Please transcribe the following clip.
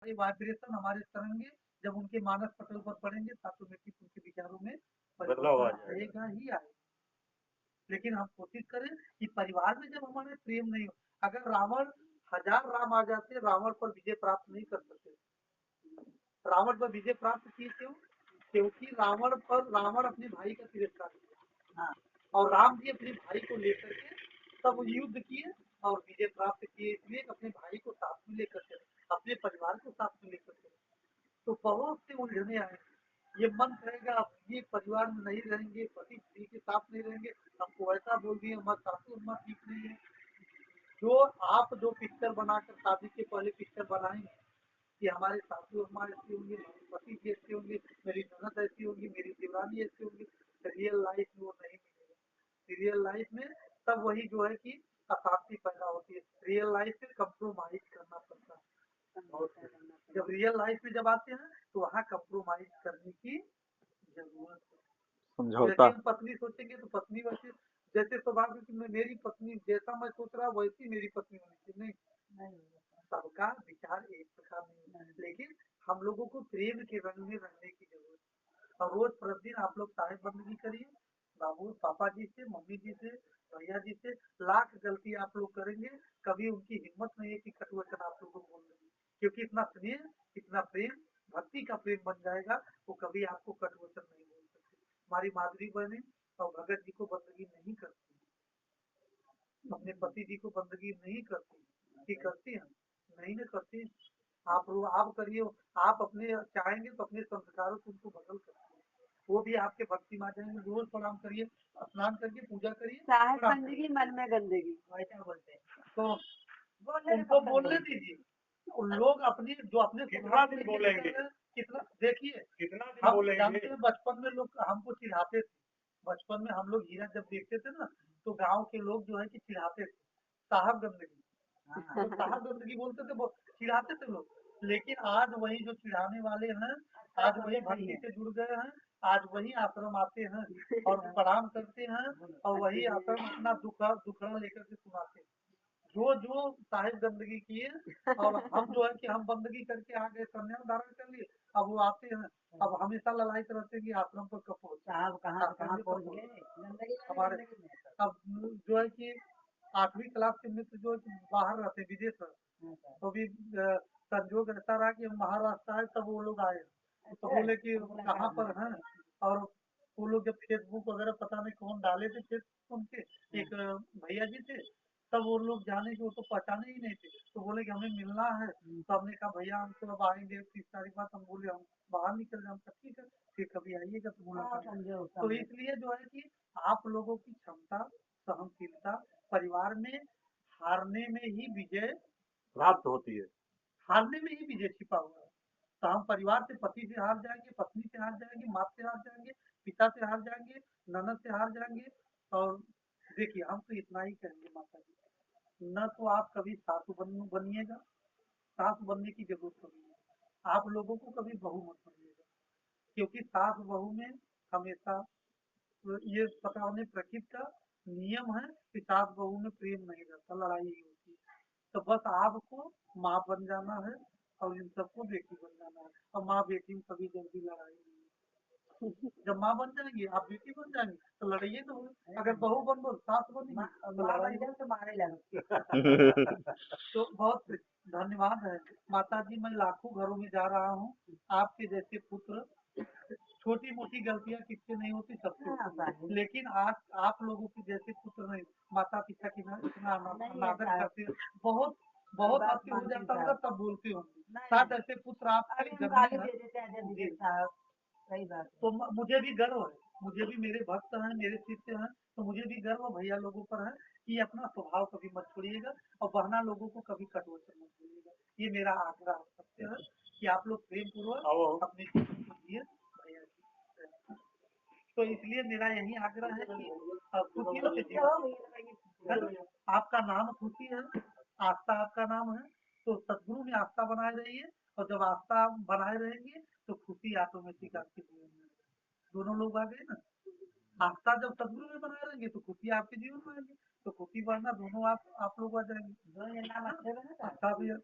हमारे वाइब्रेशन, हमारे तरंगे जब उनके मानस पटल पर पड़ेंगे तो ऑटोमेटिक उनके विचारों में बदलाव आ परिवर्तन जाएगा। आएगा ही आएगा। लेकिन हम कोशिश करें कि परिवार में जब हमारे प्रेम नहीं हो, अगर रावण 1000 राम आ जाते, रावण पर विजय प्राप्त नहीं कर सकते। रावण पर विजय प्राप्त की क्यों? क्योंकि रावण अपने भाई का तिरस्कार किया। हाँ। और राम जी अपने भाई को लेकर के तब युद्ध किए और विजय प्राप्त किए, इसलिए अपने भाई को साथ में लेकर के, अपने परिवार को साथ में लेकर के। तो बहुत से उलझने आए। ये मन कहेगा आप ये परिवार में नहीं रहेंगे, पति स्त्री के साथ नहीं रहेंगे, हमको ऐसा बोल दिए, हमारे सासू अम्मा ठीक नहीं है। जो आप जो पिक्चर बनाकर शादी के पहले पिक्चर बनाएंगे कि हमारे सासू अम्मा ऐसी होंगी, हमारे पति जी ऐसे होंगे, मेरी ननद ऐसी होगी, मेरी देवरानी ऐसी होगी, रियल लाइफ में वो नहीं मिलेगा। रियल लाइफ में तब वही जो है कि अशांति पैदा होती है। रियल लाइफ में कंप्रोमाइज करना पड़ता है। और जब रियल लाइफ में जब आते हैं तो वहाँ कंप्रोमाइज करने की जरूरत है। जैसे समझौता। हम पत्नी सोचेंगे तो पत्नी वैसे, जैसे स्वभाव है कि मेरी पत्नी जैसा मैं सोच रहा वैसी मेरी पत्नी होनी चाहिए, नहीं, सबका विचार एक प्रकार नहीं है। लेकिन हम लोगों को प्रेम के रंग में रहने की जरूरत है। और रोज प्रतिदिन आप लोग साहेब बंदगी करिए, बाबू पापा जी से, मम्मी जी से, भैया जी से लाख गलती आप लोग करेंगे, कभी उनकी हिम्मत नहीं है कि कटु वचन आप लोगों को बोल देंगे। क्योंकि इतना स्नेह, इतना प्रेम, भक्ति का प्रेम बन जाएगा, वो कभी आपको कटु वचन नहीं बोल सकते। हमारी माधुरी बहने और भगत जी को बंदगी नहीं करती, अपने पति जी को बंदगी नहीं करती, कि करती है? नहीं न करती। आप करिए, आप अपने चाहेंगे तो अपने संस्कारों से उनको बदल सकते हैं। वो भी आपके भक्ति में आ जाएंगे। रोज प्रणाम करिए, स्नान करके पूजा करिए, साहब प्रणाम बंदगी करिए। मन में गंदगी। ऐसा बोलते हैं तो उनको बोलने दीजिए। उन लोग अपनी जो अपने कितना दिन बोलेंगे? कितना देखिए, कितना दिन हम बोलेंगे? जानते हैं बचपन में लोग हमको चिढ़ाते थे। बचपन में हम लोग हीरा जब देखते थे ना तो गांव के लोग जो है कि चिढ़ाते थे, साहब गंदगी। तो साहब गंदगी बोलते थे, चिढ़ाते थे लोग। लेकिन आज वही जो चिढ़ाने वाले हैं, आज वही भक्ति से जुड़ गए हैं, आज वही आश्रम आते हैं और प्रणाम करते हैं, और वही आश्रम अपना दुखड़ा लेकर के सुनाते हैं। जो जो साहिब गंदगी किए और हम जो है कि हम बंदगी करके आ गए, संन्यास धारण कर लिए। अब वो आते हैं, अब हमेशा लड़ाई रहते हैं कि आश्रम पर कब पहुंचे, साहब कहाँ आश्रम कहाँ में कब पहुँच पहुंचे। गए गंदगी हमारे गंदगी में। अब जो है कि 8वीं क्लास के मित्र जो है कि बाहर रहते, विदेश में, तो भी संजोग ऐसा रहा कि हम महाराष्ट्र आए तब वो लोग आए। तो बोले कि कहाँ पर हैं, और वो लोग जब फेसबुक वगैरह पता नहीं कौन डाले थे फेसबुक उनके, एक भैया जी थे, तब वो लोग जाने के वो तो पहचाने ही नहीं थे। तो बोले कि हमें मिलना है। तो हमने कहा भैया हम तो अब आएंगे 30 तारीख बाद। हम बोले हम बाहर निकल जाए, हम कहा ठीक है फिर कभी आइएगा तो मुलाकात। तो इसलिए जो है कि आप लोगों की क्षमता, सहनशीलता, परिवार में हारने में ही विजय, प्राप्त होती है। हारने में ही विजय छिपा हुआ है। तो हम परिवार से, पति से हार जाएंगे, पत्नी से हार जाएंगे, माँ से हार जाएंगे, पिता से हार जाएंगे, ननद से हार जाएंगे। और देखिए हम तो इतना ही कहेंगे माता जी, न तो आप कभी सासू बनिएगा, सास बनने की जरूरत कभी नहीं। आप लोगों को कभी बहू मत बनिएगा, क्योंकि सास बहू में हमेशा तो ये पता होने प्रकृति का नियम है कि सास बहू में प्रेम नहीं रहता, लड़ाई ही होती है। तो बस आपको माँ बन जाना है और इन सबको बेटी बन जाना है। और माँ बेटी में कभी जल्दी लड़ाई नहीं है। जब माँ बन जाएंगी आप बेटी बन जाएंगी तो लड़ाइए तो होगी। अगर बहू बन दो सास बनेगी तो लड़ाई हो तो मारे लगे। तो बहुत धन्यवाद है माता जी। मैं लाखों घरों में जा रहा हूँ, आपके जैसे पुत्र, छोटी मोटी गलतियां किससे नहीं होती, सबसे होती है। लेकिन आज आप लोगों के जैसे पुत्र नहीं, माता पिता की इतना अनादर करते हैं। बहुत बहुत आपसे हो जाता होगा तब बोलते होंगे, शायद ऐसे पुत्र आपके घर में हैं। सही बात है। तो मुझे भी गर्व है, मुझे भी मेरे भक्त हैं, मेरे शिष्य हैं, तो मुझे भी गर्व भैया लोगों पर है कि अपना स्वभाव कभी मत छोड़िएगा और बहना लोगों को कभी कटवचन मत बोलिएगा। ये मेरा आग्रह आप सबसे है कि आप लोग प्रेम पूर्वक अपने जीवन को जिए भैया जी। तो इसलिए मेरा यही आग्रह है कि खुशियों से जीवन, है ना? आपका नाम खुशी है, आस्था आपका नाम है, तो सदगुरु में आस्था बनाए रहिए। और जब आस्था बनाए रहेंगे तो खुशी ऑटोमेटिक आपके जीवन में आएगी। दोनों लोग आ गए ना, आस्था जब सदगुरु में बनाए रहेंगे तो खुशी आपके जीवन में आएगी। तो खुशी बढ़ना दोनों आप लोग आ जाएंगे। अच्छा भी है।